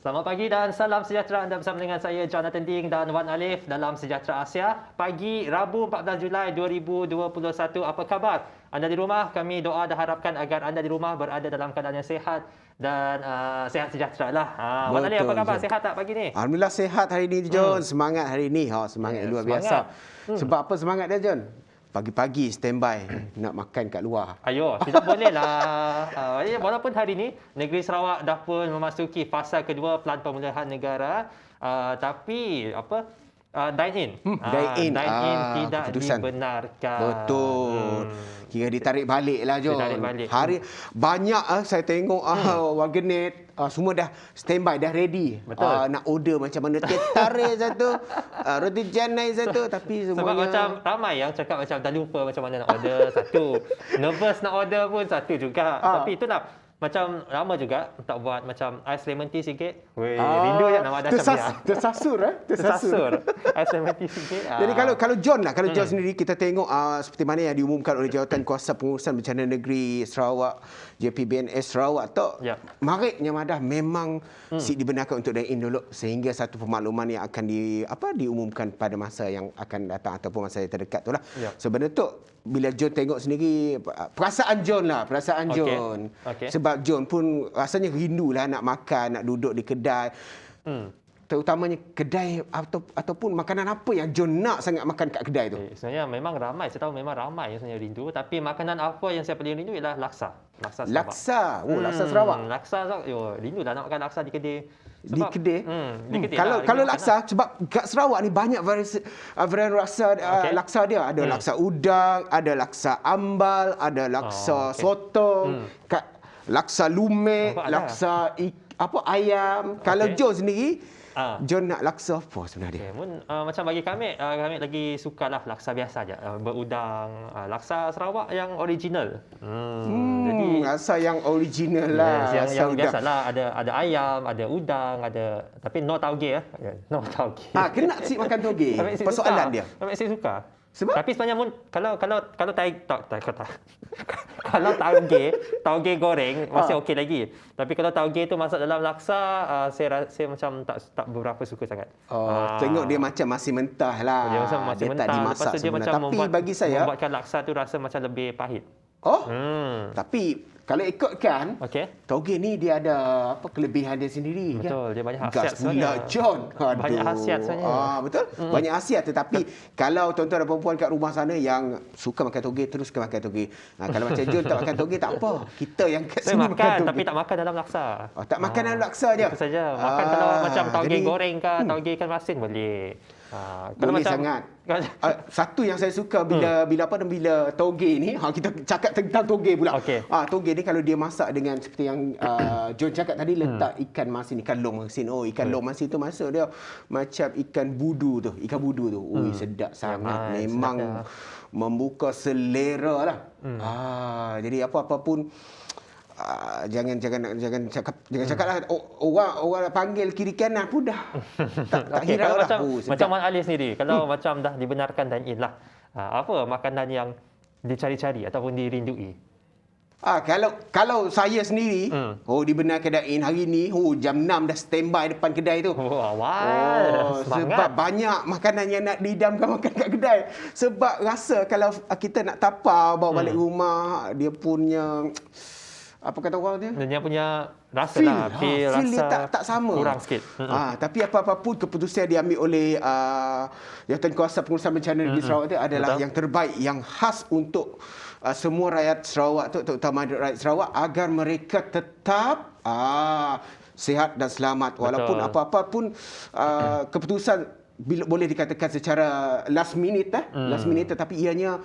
Selamat pagi dan salam sejahtera. Anda bersama dengan saya Jonathan Ding dan Wan Alif dalam Sejahtera Asia. Pagi Rabu 14 Julai 2021. Apa khabar? Anda di rumah, kami doa dan harapkan agar anda di rumah berada dalam keadaan yang sehat dan sehat sejahtera lah. Wan Alif, apa khabar? Sehat tak pagi ni? Alhamdulillah sehat hari ni John. Semangat hari ni. Semangat luar biasa. Sebab apa semangat dia John? Pagi-pagi standby nak makan kat luar. Ayo, tidak boleh lah. Walaupun hari ini negeri Sarawak dah pun memasuki fasa kedua Pelan Pemulihan Negara, tapi dine in. Dine in tidak keputusan dibenarkan. Betul. Kira ditarik balik lah John. Ditarik balik. Hari banyak saya tengok warganet semua dah standby, dah ready. Betul. Nak order macam mana teh tarik satu, roti canai satu, tapi semuanya Sebab macam ramai yang cakap macam dah lupa macam mana nak order satu. Nervous nak order pun satu juga. Tapi itulah macam lama juga tak buat macam ais lemon tea sikit. Weh, rindu je nama dah tersasur Tersasur. Ais lemon tea sikit. Jadi kalau John lah, John sendiri kita tengok seperti mana yang diumumkan oleh Jawatan Kuasa Pengurusan Bencana Negeri Sarawak, JPBNS Sarawak tu, maritnya madah memang dibenarkan untuk dine in dulu sehingga satu pemakluman yang akan diumumkan pada masa yang akan datang ataupun masa yang terdekat tu lah. Sebenarnya tu bila John tengok sendiri, perasaan John. Okey. Sebab John pun rasanya rindulah nak makan, nak duduk di kedai. Terutamanya kedai ataupun makanan apa yang John nak sangat makan kat kedai tu? Sebenarnya memang ramai, saya tahu memang ramai yang sebenarnya rindu. Tapi makanan apa yang saya paling rindu ialah laksa. Laksa Sarawak. Laksa Sarawak. Laksa Sarawak. rindu dah nak makan laksa di kedai. Di kedai? Di kedai Kalau laksa, sebab kat Sarawak ni banyak varian rasa laksa dia. Ada laksa udang, ada laksa ambal, ada laksa sotong, laksa lumek, laksa ayam. Kalau John sendiri, John nak laksa apa sebenarnya? Macam bagi kami lagi sukalah laksa biasa je, berudang, laksa Sarawak yang original. Jadi rasa yang original lah. Yang biasalah, ada ayam, ada udang, tapi no tauge no tauge. Kena si makan tauge. Persoalan dia. Kami mesti suka. Sebab? Tapi sebenarnya kalau tauge goreng masih okey lagi. Tapi kalau tauge tu masuk dalam laksa, saya macam tak berapa suka sangat. Tengok dia macam masih mentah lah. Dia macam masih mentah. Tak dimasak dia macam tapi bagi saya membuatkan laksa tu rasa macam lebih pahit. Tapi kalau ikutkan, tauge ni dia ada kelebihan dia sendiri. Betul, dia banyak khasiat sebenarnya. John. Banyak khasiat sebenarnya. Betul? Banyak khasiat, tetapi kalau tuan-tuan dan puan-puan kat rumah sana yang suka makan tauge, teruskan makan tauge. Kalau macam John tak makan tauge, tak apa. Kita yang kat sini makan tauge. Tapi tak makan dalam laksa. Tak makan dalam laksa je? Itu saja. Makan kalau macam tauge goreng ke, tauge ikan masin boleh. Boleh sangat. Satu yang saya suka bila tauge ni, kita cakap tentang tauge pula. Tauge ni kalau dia masak dengan seperti yang John cakap tadi, letak ikan masin, ikan long masin. Ikan long masin tu masuk dia macam ikan budu tu. Sedap sangat. Memang membuka selera lah. Jadi apa-apa pun jangan cakaplah orang panggil kiri kanan pun dah tak hirau lah. Macam Wan Ali sendiri, kalau macam dah dibenarkan dine in lah, apa makanan yang dicari-cari ataupun dirindui? Kalau saya sendiri, dibenarkan dine in hari ni, jam 6 dah standby depan kedai tu. Sebab banyak makanan yang nak didamkan makan kat kedai. Sebab rasa kalau kita nak tapau bawa balik rumah, dia punya apa kata orang dia? Dia punya rasa feel dia tak sama. Kurang sikit. Tapi apa-apa pun keputusan yang diambil oleh Jawatan Kuasa Pengurusan Bencana Negeri Sarawak itu adalah yang terbaik, yang khas untuk semua rakyat Sarawak tu, terutama rakyat Sarawak, agar mereka tetap sihat dan selamat. Walaupun apa-apa pun keputusan boleh dikatakan secara last minute, tetapi ianya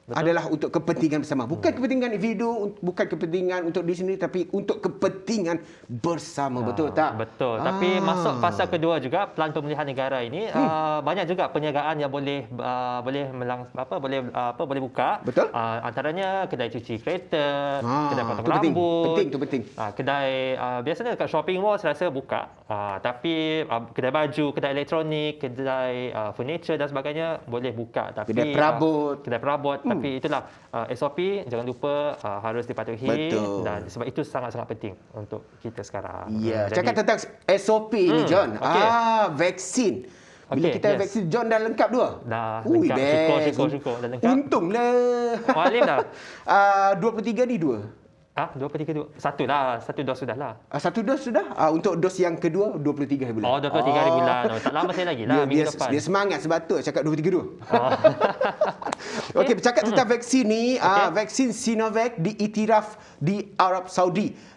adalah untuk kepentingan bersama. Bukan kepentingan individu, bukan kepentingan untuk diri sendiri, tapi untuk kepentingan bersama. Betul tak? Betul. Tapi masuk fasa kedua juga Pelan Pemulihan Negara ini, banyak juga perniagaan yang boleh buka. Betul. Antaranya kedai cuci kereta, kedai potong rambut. Penting. Kedai biasanya kat shopping mall saya rasa buka. Tapi kedai baju, kedai elektronik, kedai furniture dan sebagainya boleh buka. Tapi kedai perabot. Tapi itulah SOP jangan lupa harus dipatuhi. Betul. Dan sebab itu sangat-sangat penting untuk kita sekarang. Ya, cakap tentang SOP ni John. okey. Vaksin. Bila Okey, kita yes. vaksin John dah lengkap dua. Dah Ui, lengkap. best. Syukur dah lengkap. Untunglah. Mualim dah. 23 ni dua. 2 satu lah. Satu dos sudah lah. Satu dos sudah. Untuk dos yang kedua 23 hari bulan. Oh, 23 hari bulan. Oh, tak lama saya lagi lah. Minggu depan. Dia semangat sebab tu cakap 23 dua. Oh. Okey, bercakap tentang vaksin ni, vaksin Sinovac diiktiraf di Arab Saudi.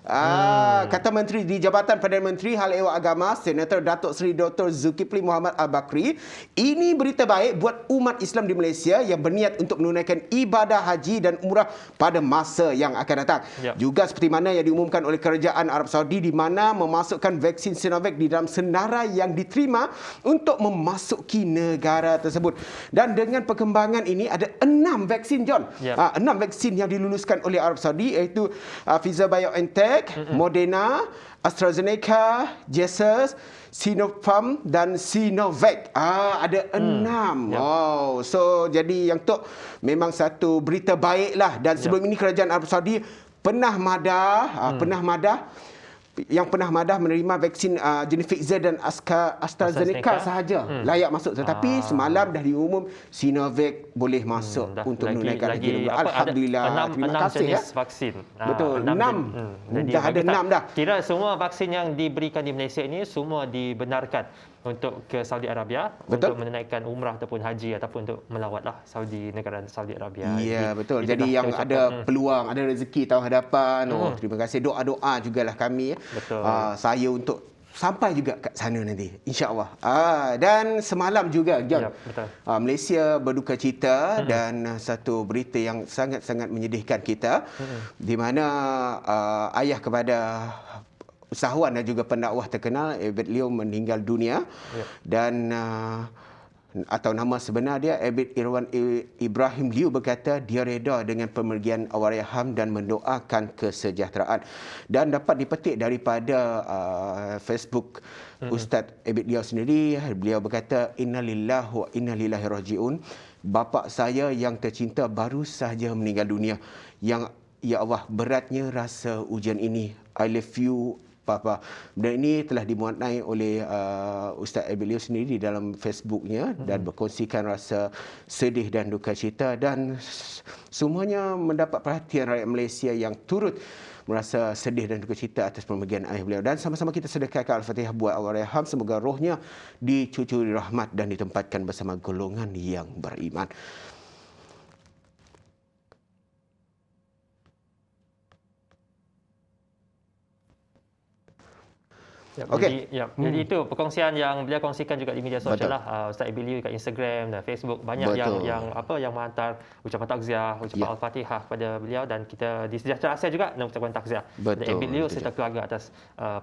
Kata Menteri di Jabatan Perdana Menteri Hal Ehwal Agama, Senator Datuk Seri Dr. Zulkifli Muhammad Al-Bakri, ini berita baik buat umat Islam di Malaysia yang berniat untuk menunaikan ibadah haji dan umrah pada masa yang akan datang. Ya. Juga seperti mana yang diumumkan oleh Kerajaan Arab Saudi di mana memasukkan vaksin Sinovac di dalam senarai yang diterima untuk memasuki negara tersebut. Dan dengan perkembangan ini ada 6 vaksin, John. Ya. 6 vaksin yang diluluskan oleh Arab Saudi iaitu Pfizer-BioNTech, Moderna, AstraZeneca, Jesus, Sinopharm dan Sinovac. Ada 6. Ya. Wow. So jadi yang tu memang satu berita baiklah. Dan sebelum ini Kerajaan Arab Saudi pernah madah menerima vaksin jenis Pfizer dan AstraZeneca sahaja layak masuk. Tetapi semalam dah diumum Sinovac boleh masuk untuk menunaikan haji. Alhamdulillah. Terima kasih jenis vaksin. Betul. 6. Jadi Dah ada 6 dah. Kira semua vaksin yang diberikan di Malaysia ini semua dibenarkan untuk ke Saudi Arabia. Betul. Untuk menunaikan umrah ataupun haji ataupun untuk melawatlah negara Saudi Arabia. Ya, betul. Jadi yang ada peluang, ada rezeki tahun hadapan. Terima kasih. Doa-doa jugalah kami. Betul. Saya untuk sampai juga kat sana nanti, insya-Allah. Dan semalam juga, John, betul. Malaysia berduka cita dan satu berita yang sangat-sangat menyedihkan kita, di mana ayah kepada usahawan dan juga pendakwah terkenal Abid Leo meninggal dunia. Dan atau nama sebenar dia Abid Irwan Ibrahim Liu berkata dia reda dengan pemergian Allahyarham dan mendoakan kesejahteraan. Dan dapat dipetik daripada Facebook Ustaz Abid Liu sendiri, beliau berkata innalillahi wa inna ilaihi rajiun. Bapa saya yang tercinta baru sahaja meninggal dunia. Yang ya Allah, beratnya rasa ujian ini. I love you Papa. Dan ini telah dimuatnai oleh Ustaz Abid Leo sendiri di dalam Facebooknya dan berkongsikan rasa sedih dan duka cita, dan semuanya mendapat perhatian rakyat Malaysia yang turut merasa sedih dan duka cita atas pemergian ayah beliau. Dan sama-sama kita sedekahkan Al-Fatihah buat Allahyarham, semoga rohnya dicucuri rahmat dan ditempatkan bersama golongan yang beriman. Okey. Jadi itu perkongsian yang beliau kongsikan juga di media sosial lah. Ustaz Abid Liu kat Instagram dan Facebook, banyak yang menghantar ucapan takziah, ucapan Al-Fatihah kepada beliau, dan kita di Sejahtera Asia juga nak ucapkan takziah kepada Abid Liu serta keluarga atas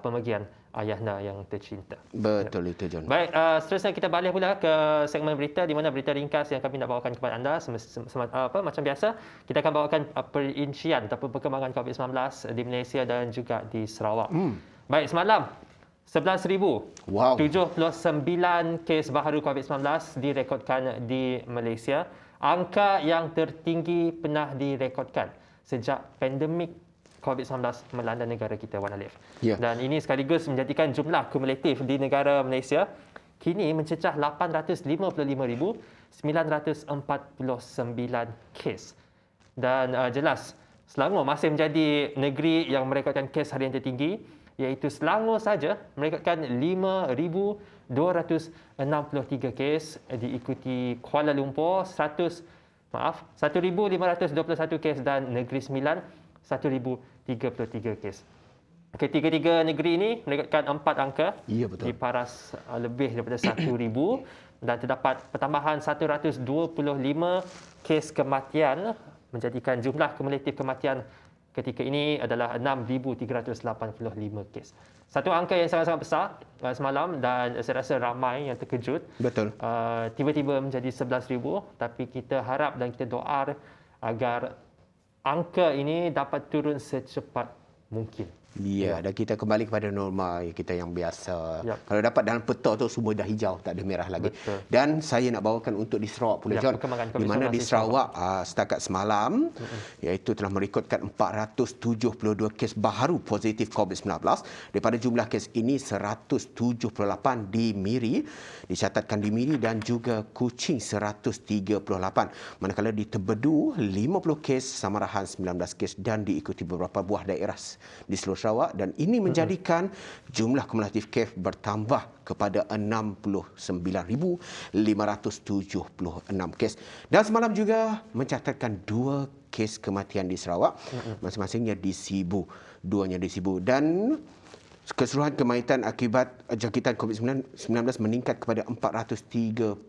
pemergian ayahanda yang tercinta. Betul itu, John. Baik, seterusnya kita balik pula ke segmen berita, di mana berita ringkas yang kami nak bawakan kepada anda macam biasa. Kita akan bawakan perincian ataupun perkembangan COVID-19 di Malaysia dan juga di Sarawak. Baik, semalam 11,079 kes baharu COVID-19 direkodkan di Malaysia. Angka yang tertinggi pernah direkodkan sejak pandemik COVID-19 melanda negara kita, Wan Alif. Dan ini sekaligus menjadikan jumlah kumulatif di negara Malaysia kini mencecah 855,949 kes. Dan jelas, Selangor masih menjadi negeri yang merekodkan kes harian tertinggi, iaitu Selangor saja merekodkan 5,263 kes, diikuti Kuala Lumpur 1,521 kes dan Negeri Sembilan 1,033 kes. Ketiga-tiga negeri ini merekodkan 4 angka di paras lebih daripada 1,000 dan terdapat pertambahan 125 kes kematian, menjadikan jumlah kumulatif kematian ketika ini adalah 6,385 kes. Satu angka yang sangat-sangat besar semalam, dan saya rasa ramai yang terkejut. Betul. Tiba-tiba menjadi 11,000, tapi kita harap dan kita doa agar angka ini dapat turun secepat mungkin. Ya, dan kita kembali kepada norma kita yang biasa. Yap. Kalau dapat dalam peta tu semua dah hijau, tak ada merah lagi. Betul. Dan saya nak bawakan untuk di Sarawak pula, Yap, John. perkembangan Di mana COVID-19 di Sarawak setakat semalam iaitu telah merekodkan 472 kes baharu positif COVID-19. Daripada jumlah kes ini 178 di Miri, dicatatkan di Miri dan juga Kuching 138. Manakala di Tebedu 50 kes, Samarahan 19 kes dan diikuti beberapa buah daerah di seluruh Sarawak, dan ini menjadikan jumlah kumulatif kes bertambah kepada 69,576 kes. Dan semalam juga mencatatkan 2 kes kematian di Sarawak, masing-masingnya di Sibu. Duanya di Sibu. Dan keseluruhan kematian akibat jangkitan COVID-19 meningkat kepada 437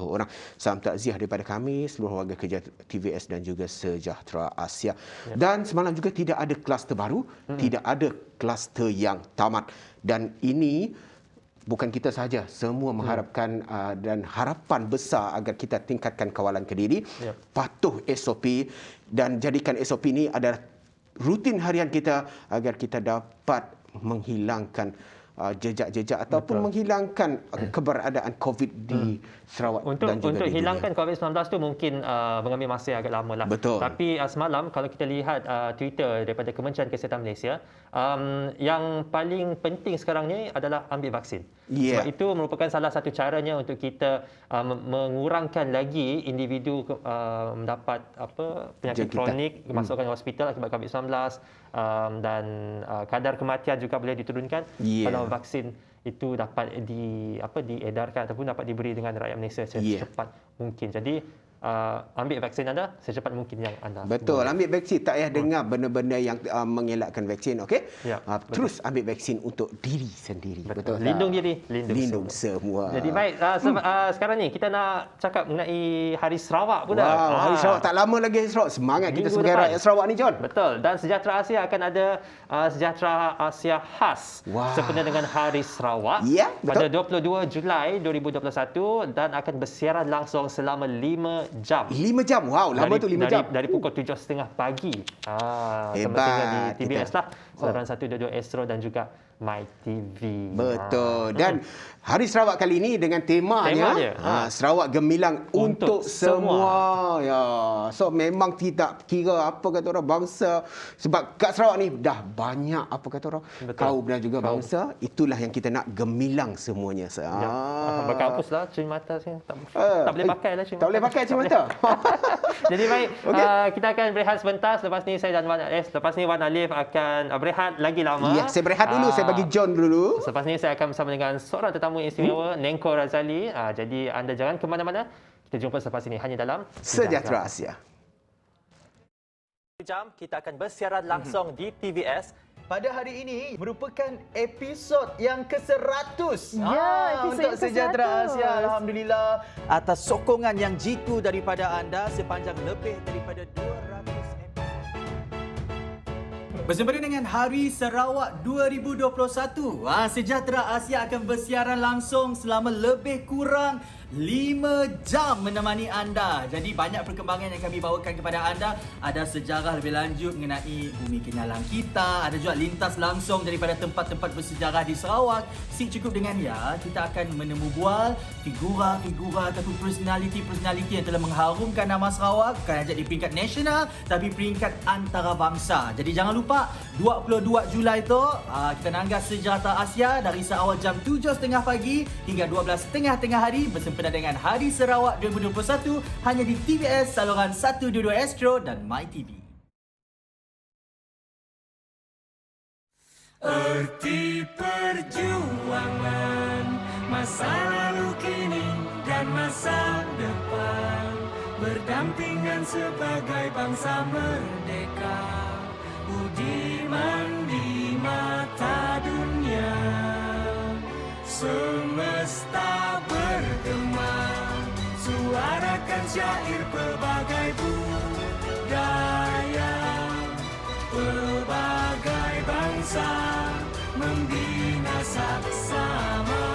orang. Salam takziah daripada kami, seluruh warga kerja TVS dan juga Sejahtera Asia. Dan semalam juga tidak ada kluster baru, tidak ada kluster yang tamat. Dan ini bukan kita sahaja, semua mengharapkan dan harapan besar agar kita tingkatkan kawalan Kediri, patuh SOP dan jadikan SOP ini adalah rutin harian kita agar kita dapat menghilangkan jejak-jejak ataupun menghilangkan keberadaan COVID di Sarawak dan juga untuk di hilangkan dunia. COVID-19 tu mungkin mengambil masa yang agak lama lah. Betul. Tapi semalam kalau kita lihat Twitter daripada Kementerian Kesihatan Malaysia, yang paling penting sekarang ni adalah ambil vaksin. Sebab itu merupakan salah satu caranya untuk kita mengurangkan lagi individu mendapat penyakit kronik, kemasukan hospital akibat COVID-19, dan kadar kematian juga boleh diturunkan kalau vaksin itu dapat diedarkan ataupun dapat diberi dengan rakyat Malaysia secepat mungkin. Jadi ambil vaksin anda secepat mungkin yang anda. Betul, ambil vaksin, tak payah dengar benda-benda yang mengelakkan vaksin, okey? Terus ambil vaksin untuk diri sendiri. Betul. Lindung diri, lindung semua. Jadi baik, sekarang ni kita nak cakap mengenai Hari Sarawak pula. Wow, Hari Sarawak, tak lama lagi Hari Sarawak. Semangat kita sebagai rakyat Sarawak ni, John. Betul. Dan Sejahtera Asia akan ada Sejahtera Asia khas sempena dengan Hari Sarawak pada 22 Julai 2021 dan akan bersiaran langsung selama 5 jam. 5 jam. Wow, lama tu 5 jam. Dari pukul 7.30 pagi. Semestinya di TBS lah. Saluran 122 Astro dan juga MyTV. Betul. Dan Hari Sarawak kali ini dengan temanya Sarawak Gemilang untuk semua. Ya. So memang tidak kira apa kata orang bangsa, sebab kat Sarawak ni dah banyak apa kata orang kaum dan juga bangsa. Itulah yang kita nak gemilang semuanya. Berkampuslah cermin mata sini. Tak boleh pakai lah cermin mata. Tak boleh pakai cermin mata. Jadi baik, kita akan berehat sebentar. Selepas ni saya dan lepas ni Wan Alif akan berehat lagi lama. Ya, saya berehat dulu. Saya bagi John dulu. Selepas ni saya akan bersama dengan seorang tetamu istimewa, Nengko Razali. Jadi anda jangan ke mana-mana. Kita jumpa selepas ini hanya dalam Sejahtera Asia. Jam kita akan bersiaran langsung di TVS. Pada hari ini merupakan episod yang ke-100 episod untuk Sejahtera Asia. Alhamdulillah atas sokongan yang jitu daripada anda sepanjang lebih daripada 200 episod. Bersempena dengan Hari Sarawak 2021, Sejahtera Asia akan bersiaran langsung selama lebih kurang 5 jam menemani anda. Jadi banyak perkembangan yang kami bawakan kepada anda. Ada sejarah lebih lanjut mengenai bumi kenalan kita. Ada juga lintas langsung daripada tempat-tempat bersejarah di Sarawak. Si cukup dengan kita akan menemu bual figura-figura ataupun personaliti-personaliti yang telah mengharumkan nama Sarawak. Bukan saja di peringkat nasional tapi peringkat antarabangsa. Jadi jangan lupa 22 Julai tu kita nanggas Sejahtera Asia dari seawal jam 7.30 pagi hingga 12.30 hari bersempena dengan Hari Sarawak 2021 hanya di TVS saluran 122 Astro dan MyTV. Erti perjuangan masa lalu kini dan masa depan berdampingan sebagai bangsa merdeka, budiman di mata dunia. Semesta bergema, suarakan syair pelbagai budaya, pelbagai bangsa membina saksama.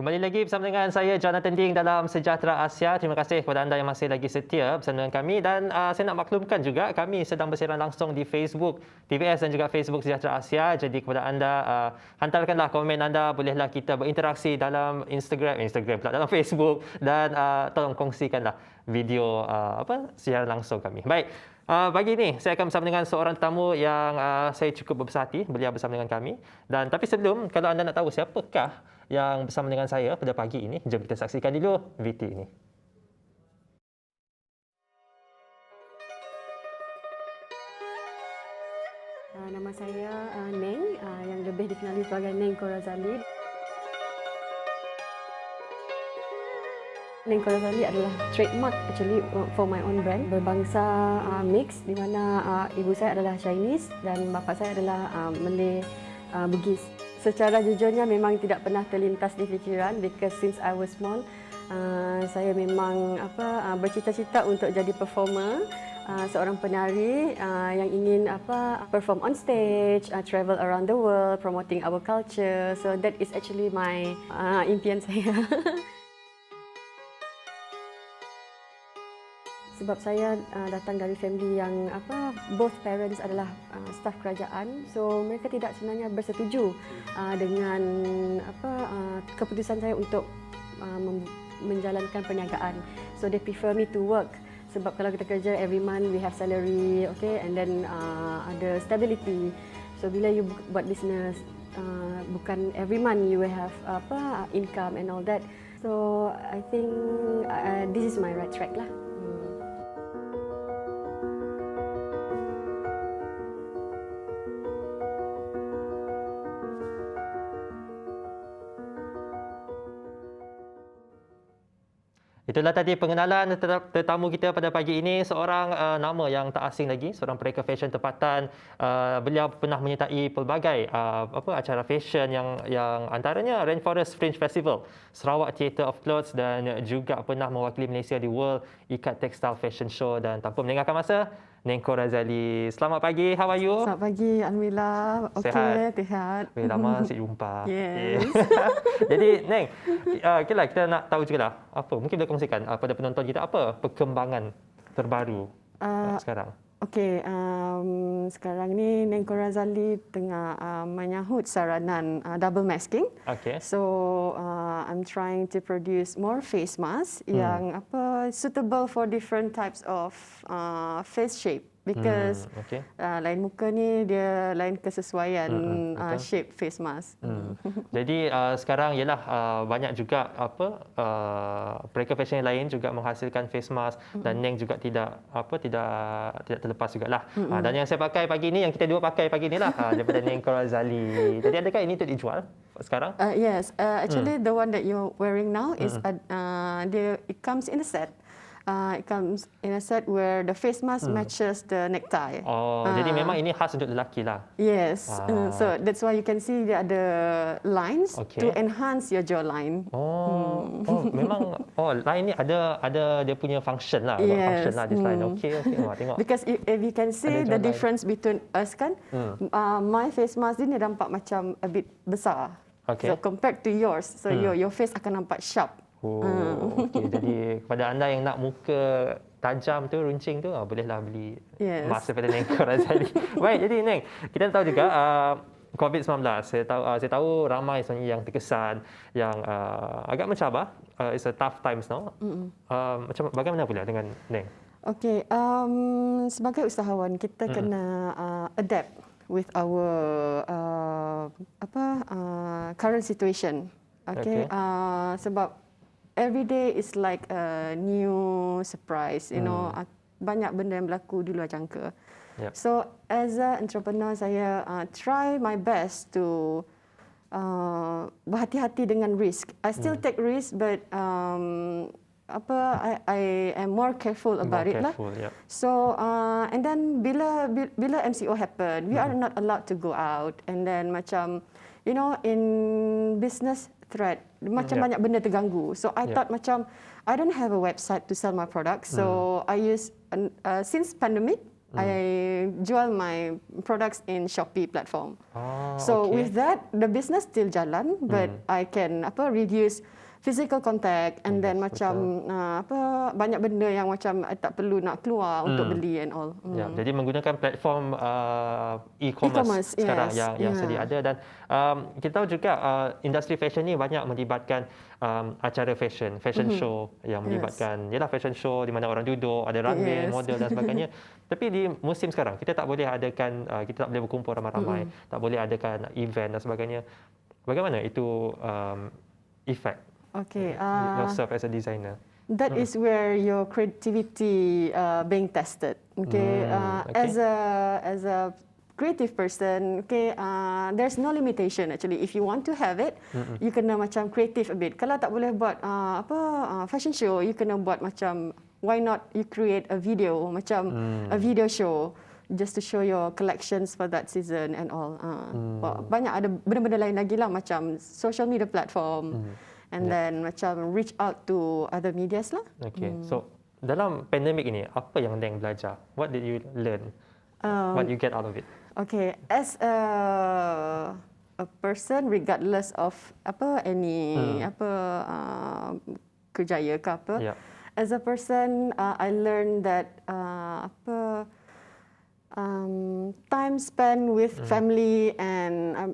Kembali lagi bersama dengan saya Jonathan Ding dalam Sejahtera Asia. Terima kasih kepada anda yang masih lagi setia bersama dengan kami dan saya nak maklumkan juga kami sedang bersiaran langsung di Facebook TVS dan juga Facebook Sejahtera Asia. Jadi kepada anda hantarkanlah komen anda, bolehlah kita berinteraksi dalam Instagram pula, dalam Facebook dan tolong kongsikanlah video siaran langsung kami. Baik. Pagi ini saya akan bersama dengan seorang tetamu yang saya cukup berbesar hati beliau bersama dengan kami. Dan tapi sebelum, kalau anda nak tahu siapakah yang bersama dengan saya pada pagi ini, jom kita saksikan dulu VT ini. Nama saya Neng, yang lebih dikenali sebagai Neng Corazali. Neng Corazali adalah trademark actually for my own brand, berbangsa mix, di mana ibu saya adalah Chinese dan bapa saya adalah Malay Bugis. Secara jujurnya memang tidak pernah terlintas di fikiran because since I was small, saya memang bercita-cita untuk jadi performer, seorang penari yang ingin perform on stage, travel around the world, promoting our culture. So that is actually my impian saya. Sebab saya datang dari family yang both parents adalah staf kerajaan, so mereka tidak sebenarnya bersetuju dengan keputusan saya untuk menjalankan perniagaan. So they prefer me to work. Sebab kalau kita kerja every month we have salary, okay, and then ada stability. So bila you buat business, bukan every month you will have income and all that. So I think this is my right track lah. Itulah tadi pengenalan tetamu kita pada pagi ini, seorang nama yang tak asing lagi, seorang pereka fashion tempatan. Beliau pernah menyertai pelbagai acara fashion yang antaranya Rainforest Fringe Festival, Sarawak Theatre of Clothes dan juga pernah mewakili Malaysia di World Ikat Textile Fashion Show. Dan tanpa meninggalkan masa, Neng Corazali. Selamat pagi, how are you? Selamat pagi, alhamdulillah. Okey, sihat. Lama asyik jumpa. Yes. Jadi, Neng, okeylah, kita nak tahu juga lah, mungkin boleh kongsikan pada penonton kita apa perkembangan terbaru sekarang? Okey, sekarang ni Neng Corazali tengah menyahut saranan double masking. Okay. So I'm trying to produce more face mask yang suitable for different types of face shape. Because lain muka ni dia lain kesesuaian shape face mask. Jadi sekarang ialah banyak juga pereka fashion yang lain juga menghasilkan face mask dan Neng juga tidak terlepas jugalah. Dan yang saya pakai pagi ni, yang kita dua pakai pagi ni lah daripada Neng Corazali. Jadi adakah ini untuk dijual sekarang? Yes, actually the one that you're wearing now is it comes in a set. It comes in a set where the face mask matches the necktie. Oh, jadi memang ini khas untuk lelaki lah. Yes, so that's why you can see there are the lines to enhance your jawline. Memang line ni ada dia punya function lah. Yes. Function lah this line. Okay. Wah, tengok. Because if you can see the difference between us kan, my face mask ni nampak macam a bit besar. Okay. So compared to yours, so your face akan nampak sharp. Okey. Jadi kepada anda yang nak muka tajam tu, runcing tu, bolehlah beli mask daripada Neng Corazali. Baik, jadi Neng, kita tahu juga COVID-19. Saya tahu ramai sebenarnya yang terkesan, yang agak mencabar. It's a tough times now. Macam bagaimana pula dengan Neng? Okey, sebagai usahawan kita kena adapt with our current situation. Okay. Sebab every day is like a new surprise, you know. Banyak benda yang berlaku di luar jangka. Yep. So as an entrepreneur, saya try my best to berhati-hati dengan risk. I still take risk, but I am more careful about it lah. Yep. So and then bila MCO happen, we are not allowed to go out, and then macam, you know, in business threat, macam banyak benda terganggu. So I thought macam I don't have a website to sell my products. So I use since pandemic, I jual my products in Shopee platform. Oh, So okay. with that, the business still jalan, but I can reduce physical contact and then macam banyak benda yang macam I tak perlu nak keluar untuk beli and all. Ya, jadi menggunakan platform e-commerce sekarang yes, yang sedia ada, dan kita tahu juga industri fashion ni banyak melibatkan acara fashion show yang melibatkan yalah fashion show di mana orang duduk, ada runway, model dan sebagainya. Tapi di musim sekarang kita tak boleh adakan kita tak boleh berkumpul ramai-ramai, tak boleh adakan event dan sebagainya. Bagaimana itu efek Okay. yourself as a designer? That is where your creativity being tested. Okay. Okay. As a creative person, okay, there's no limitation actually. If you want to have it, you kena macam creative a bit. Kalau tak boleh buat fashion show, you kena buat macam why not you create a video macam a video show just to show your collections for that season and all. Banyak ada benda-benda lain lagi lah macam social media platform. And then macam reach out to other medias lah. Okay. So dalam pandemik ini, apa yang Neng belajar? What did you learn? What you get out of it? Okay, as a person, regardless of kerjaya ke apa, Yeah. as a person, I learned that time spent with family and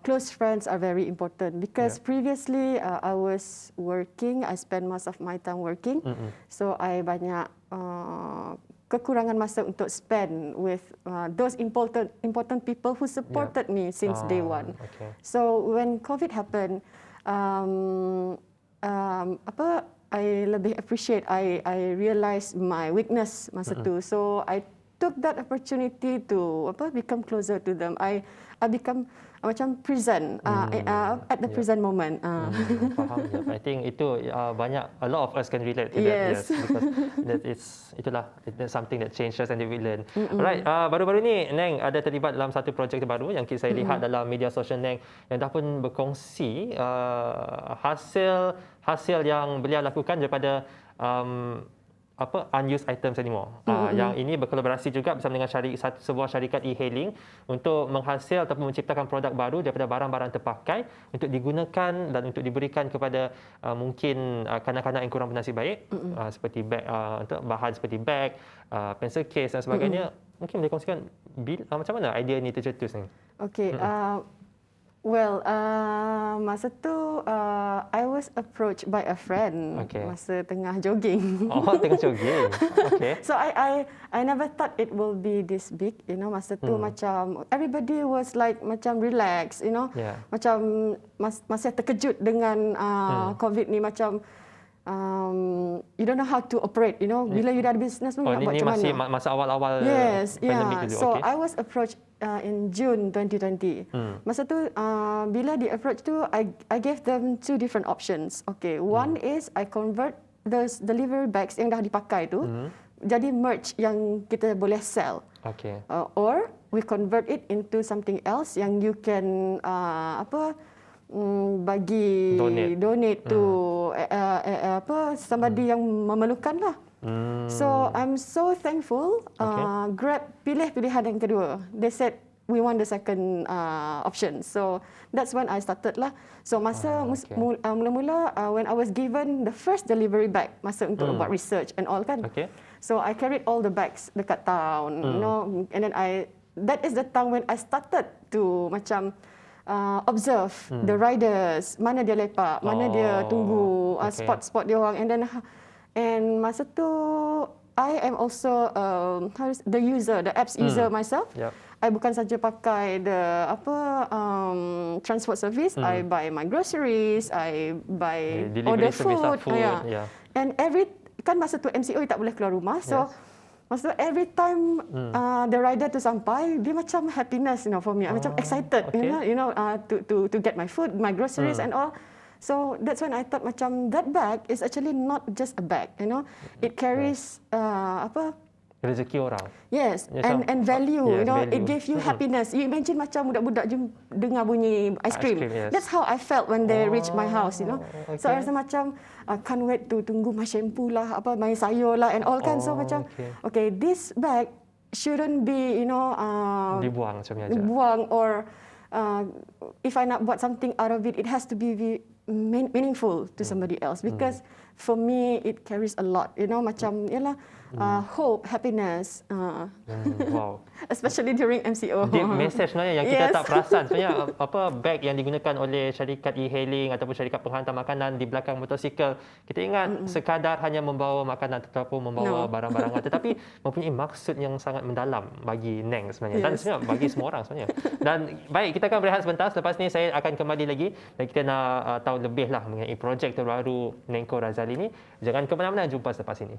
close friends are very important because previously I was working. I spent most of my time working, so I banyak kekurangan masa untuk spend with those important people who supported me since day one. Okay. So when COVID happened, I lebih appreciate. I realized my weakness masa tu. So I took that opportunity to become closer to them. I become macam present at the present moment. Faham. Yeah. I think itu banyak, a lot of us can relate to that. Yes. Because that's something that changes and we learn. Alright, baru-baru ni Neng ada terlibat dalam satu projek terbaru yang saya lihat dalam media sosial Neng yang dah pun berkongsi hasil yang beliau lakukan daripada unused items anymore. Yang ini berkolaborasi juga bersama dengan sebuah syarikat e-hailing untuk menghasil ataupun menciptakan produk baru daripada barang-barang terpakai untuk digunakan dan untuk diberikan kepada mungkin kanak-kanak yang kurang bernasib baik, seperti beg, untuk bahan seperti beg, pencil case dan sebagainya. Mungkin boleh kongsikan macam mana idea ini tercetus ni? Okay. Masa tu I was approached by a friend masa tengah jogging. Oh, tengah jogging. Okay. So I never thought it will be this big, you know. Masa tu macam everybody was like macam relax, you know. Yeah. Macam masih terkejut dengan COVID ni macam you don't know how to operate, you know. Bila you dah ada business pun nak buat macam mana. Ini masih masa awal-awal pandemik dulu. So Okay. I was approached in June 2020. Masa tu bila di approach tu I gave them two different options. Okay, one is I convert those delivery bags yang dah dipakai tu jadi merch yang kita boleh sell. Okay. Or we convert it into something else yang you can bagi donate to somebody yang memerlukan lah. So I'm so thankful. Grab pilih pilihan yang kedua. They said we want the second option. So that's when I started lah. So mula-mula when I was given the first delivery bag masa untuk buat research and all kan. Okay. So I carried all the bags dekat town, you know, and then that is the time when I started to macam observe the riders, mana dia lepak, mana dia tunggu, spot-spot dia orang, and masa tu I am also the user, the apps user myself. Yep. I bukan saja pakai the transport service, I buy my groceries, I buy order food. Yeah. And kan masa tu MCO tak boleh keluar rumah, so masa tu every time the rider tu sampai, dia macam happiness, you know, for me. I'm macam excited, you know, to get my food, my groceries and all. So that's when I thought macam that bag is actually not just a bag, you know. It carries rezeki orang. Yes, and value, yes, you know, value. it gives you happiness. You imagine macam budak-budak dengar bunyi ice cream. Yes. That's how I felt when they reached my house, you know. Okay. So I rasa macam can't wait to tunggu my shampoo lah, my sayur lah and all kan. So macam okay, this bag shouldn't be, Dibuang macam ni aja. dibuang, or if I nak buat something out of it, it has to be meaningful to somebody else, because for me it carries a lot, macam yalah, hope, happiness, Wow. especially during MCO. Deep message sebenarnya yang kita Yes. tak perasan. Sebenarnya beg yang digunakan oleh syarikat e-hailing ataupun syarikat penghantar makanan di belakang motosikal, kita ingat sekadar hanya membawa makanan ataupun membawa No. barang-barangan, tetapi mempunyai maksud yang sangat mendalam bagi Neng sebenarnya, dan Yes. sebenarnya bagi semua orang sebenarnya. Dan baik, kita akan berehat sebentar. Selepas ni saya akan kembali lagi dan kita nak tahu lebih lah mengenai projek terbaru Nengko Razali ni. Jangan ke mana-mana, jumpa selepas ini.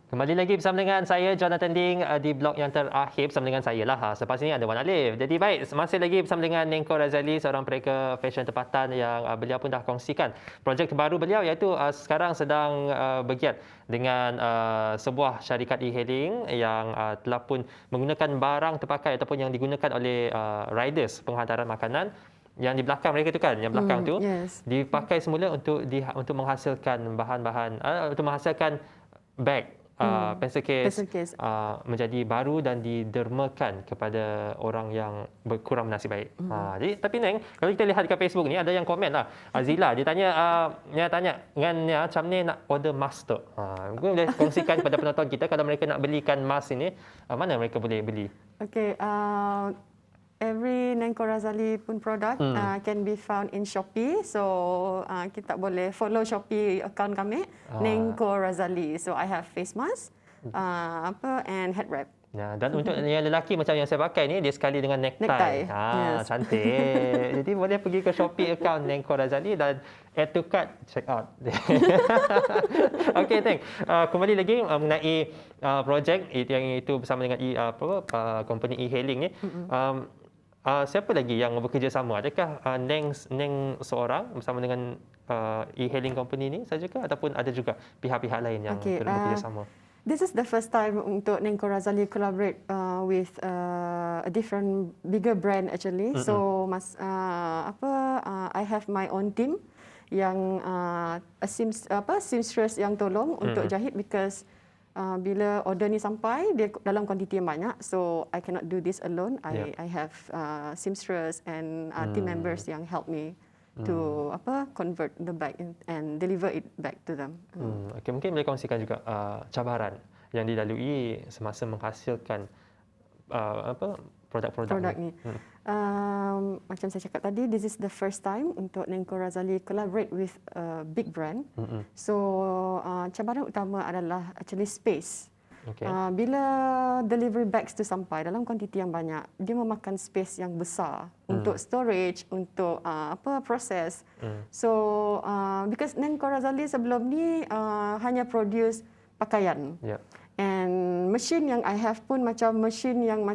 Kembali lagi bersama dengan saya, Jonathan Ding, di blog yang terakhir bersama dengan saya lah. Selepas ini ada Wan Alif. Jadi baik, masih lagi bersama dengan Nengko Razali, seorang pereka fashion tempatan yang beliau pun dah kongsikan projek terbaru beliau, iaitu sekarang sedang bergiat dengan sebuah syarikat e-hailing yang telah pun menggunakan barang terpakai ataupun yang digunakan oleh riders penghantaran makanan. Yang di belakang mereka tu kan, yang belakang tu Yes. dipakai semula untuk menghasilkan bahan-bahan, untuk menghasilkan beg, pencil case, menjadi baru dan didermakan kepada orang yang kurang bernasib baik. Jadi, tapi Neng, kalau kita lihat dekat Facebook ni, ada yang komen lah. Azila, dia tanya dengan macam ni nak order mask tu. Mungkin boleh kongsikan kepada penonton kita, kalau mereka nak belikan mask ini, mana mereka boleh beli? Okay, every Nengko Razali pun product can be found in Shopee. So kita boleh follow Shopee account kami, Nengko Razali. So I have face mask, and head wrap. Ya, dan untuk yang lelaki macam yang saya pakai ni, dia sekali dengan necktie. Necktie, yes. Cantik. Jadi boleh pergi ke Shopee account Nengko Razali dan add to cart, check out. Okey, Teng. Kembali lagi mengenai projek yang itu bersama dengan company e-hailing ni. Siapa lagi yang bekerjasama? Adakah Neng seorang bersama dengan e-hailing company ni sajakah, ataupun ada juga pihak-pihak lain yang bekerjasama? This is the first time untuk Nengko Razali collaborate with a different bigger brand actually. So I have my own team yang seamstress yang tolong untuk jahit, because bila order ni sampai dia dalam kuantiti yang banyak, so I cannot do this alone. I have seamstress and team members yang help me to convert the bag and deliver it back to them. Okay, mungkin boleh kongsikan juga cabaran yang dilalui semasa menghasilkan produk-produk ni. Macam saya cakap tadi, this is the first time untuk Nengko Razali collaborate with a big brand. So cabaran utama adalah actually space. Okay. Bila delivery bags tu sampai dalam kuantiti yang banyak, dia memakan space yang besar untuk storage, untuk proses. So because Nengko Razali sebelum ni hanya produce pakaian. Yeah. And machine yang I have pun macam machine yang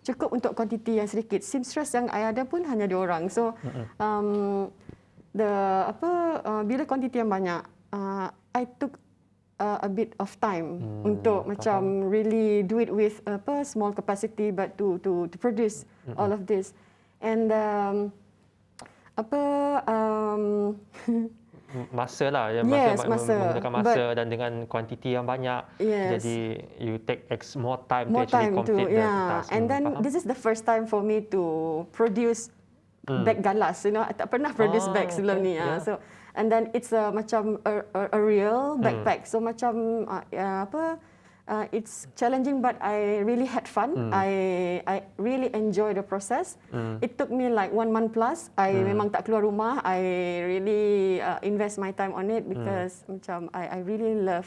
cukup untuk kuantiti yang sedikit. Seamstress yang I ada pun hanya 2 orang. So bila kuantiti yang banyak, I took a bit of time untuk macam really do it with small capacity, but to produce all of this. And masa lah, masa. menggunakan masa dan dengan kuantiti yang banyak. Yes. Jadi you take more time to actually complete the task. And then this is the first time for me to produce bag galas. I tak pernah produce bag sebelum ni. Yeah. So and then it's macam a real backpack. So macam it's challenging, but I really had fun. I really enjoy the process. It took me like 1 month plus. I memang tak keluar rumah. I really invest my time on it, because macam I really love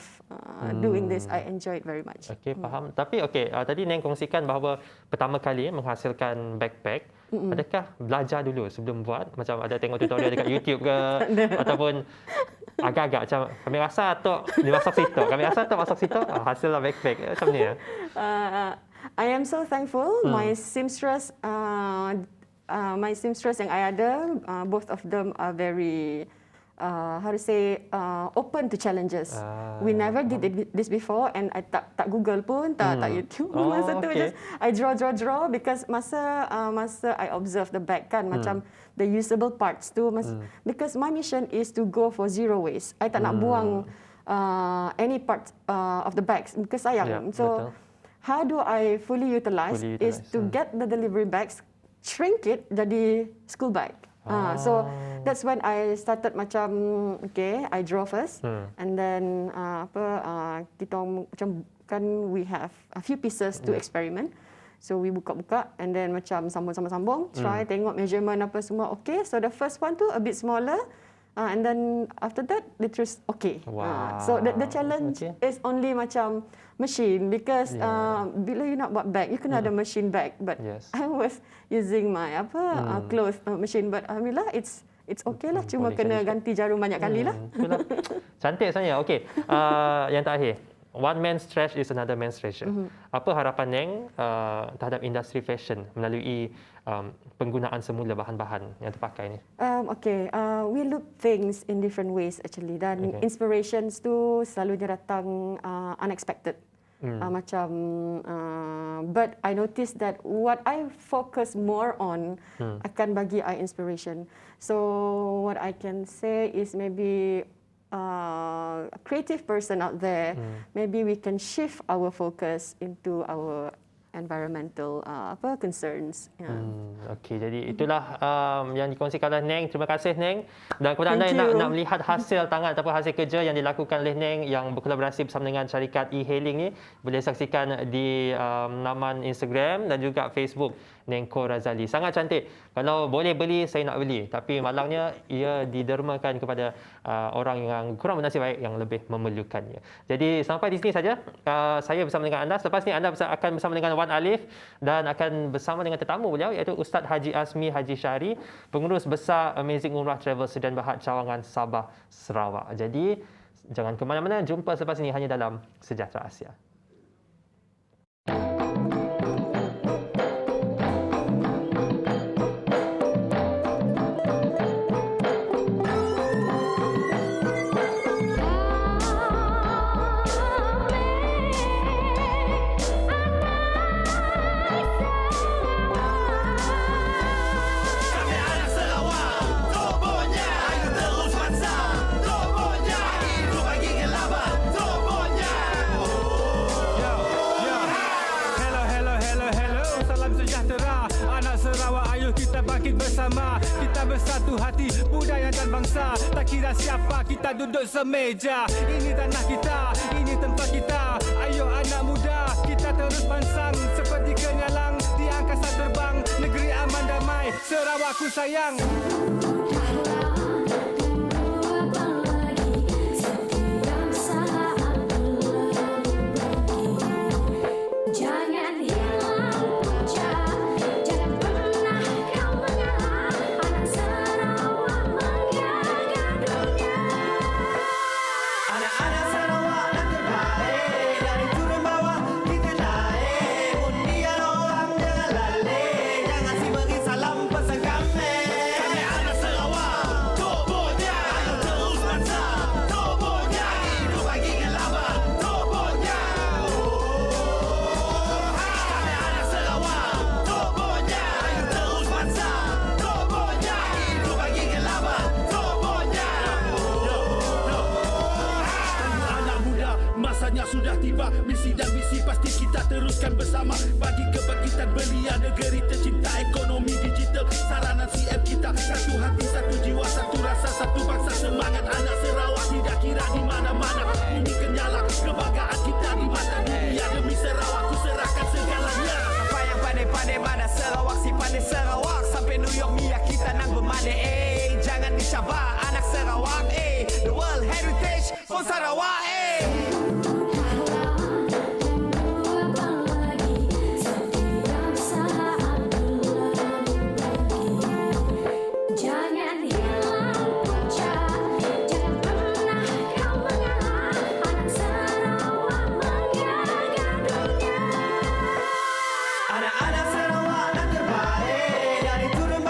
doing this. I enjoy it very much. Okey, faham. Tapi tadi Neng kongsikan bahawa pertama kali menghasilkan backpack, adakah belajar dulu sebelum buat? Macam ada tengok tutorial dekat YouTube ke? Ataupun agak-agak macam kami rasa tok dimasuk situ, kami rasa tok masuk situ, hasillah backpack macam ni ya. I am so thankful. My seamstress my seamstress yang I ada, both of them are very open to challenges. We never did this before, and I tak Google pun, tak YouTube. Masa tu just I draw because masa I observe the bag kan, macam the usable parts tu, because my mission is to go for zero waste. I tak nak buang any part of the bags because sayang. So betul. how do I fully utilize is to get the delivery bags, shrink it jadi school bag. So that's when I started macam I draw first, and then kita macam kan we have a few pieces to experiment. So we buka-buka and then macam sambung, try tengok measurement apa semua okay. So the first one tu a bit smaller, and then after that they terus okay. So the challenge is only macam machine because bila you nak buat bag, you kena ada machine bag. But I was using my clothes machine, but alhamdulillah it's okay lah. Cuma kena ganti jarum banyak kali lah. Cantik sebenarnya. Okey. Yang terakhir. One man's trash is another man's treasure. Apa harapan Neng terhadap industri fashion melalui penggunaan semula bahan-bahan yang terpakai ni? We look things in different ways actually. Dan inspirations tu selalunya datang unexpected. But I noticed that what I focus more on akan bagi I inspiration. So what I can say is maybe a creative person out there, maybe we can shift our focus into our environmental concerns. Okey, jadi itulah yang dikongsikan oleh Neng. Terima kasih Neng. Dan kepada anda yang nak melihat hasil tangan ataupun hasil kerja yang dilakukan oleh Neng yang berkolaborasi bersama dengan syarikat e-hailing ni, boleh saksikan di laman Instagram dan juga Facebook Nengko Razali. Sangat cantik. Kalau boleh beli, saya nak beli. Tapi malangnya ia didermakan kepada orang yang kurang bernasib baik yang lebih memerlukannya. Jadi sampai di sini saja saya bersama dengan anda. Selepas ini anda akan bersama dengan Wan Alif dan akan bersama dengan tetamu beliau iaitu Ustaz Haji Azmi Haji Syari, Pengurus Besar Amazing Umrah Travel Sedan Berhad Cawangan, Sabah, Sarawak. Jadi jangan ke mana-mana, jumpa selepas ini hanya dalam Sejahtera Asia. Kita bersatu hati, budaya dan bangsa. Tak kira siapa, kita duduk semeja. Ini tanah kita, ini tempat kita. Ayo anak muda, kita terus pansang seperti kenyalang di angkasa terbang. Negeri aman damai, Sarawakku sayang. Sudah tiba misi dan visi pasti kita teruskan bersama bagi kebangkitan belia negeri tercinta, ekonomi digital saranan CM kita. Satu hati, satu jiwa, satu rasa, satu bangsa, semangat anak Sarawak tidak kira di mana-mana. Ini kenyalah kebanggaan kita di mata dunia. Demi Sarawak ku serahkan segalanya. Apa yang pandai-pandai mana Sarawak, si pandai Sarawak. Sampai New York Mia kita nang bermandai. Jangan dicabar anak Sarawak. The World Heritage for Sarawak. Anak-anak Sarawak nak terbaik. Dari turun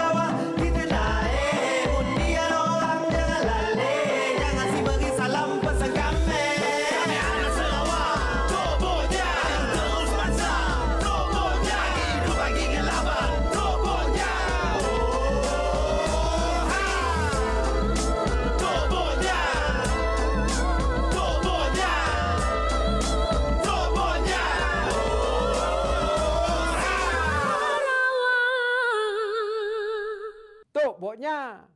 sepatutnya.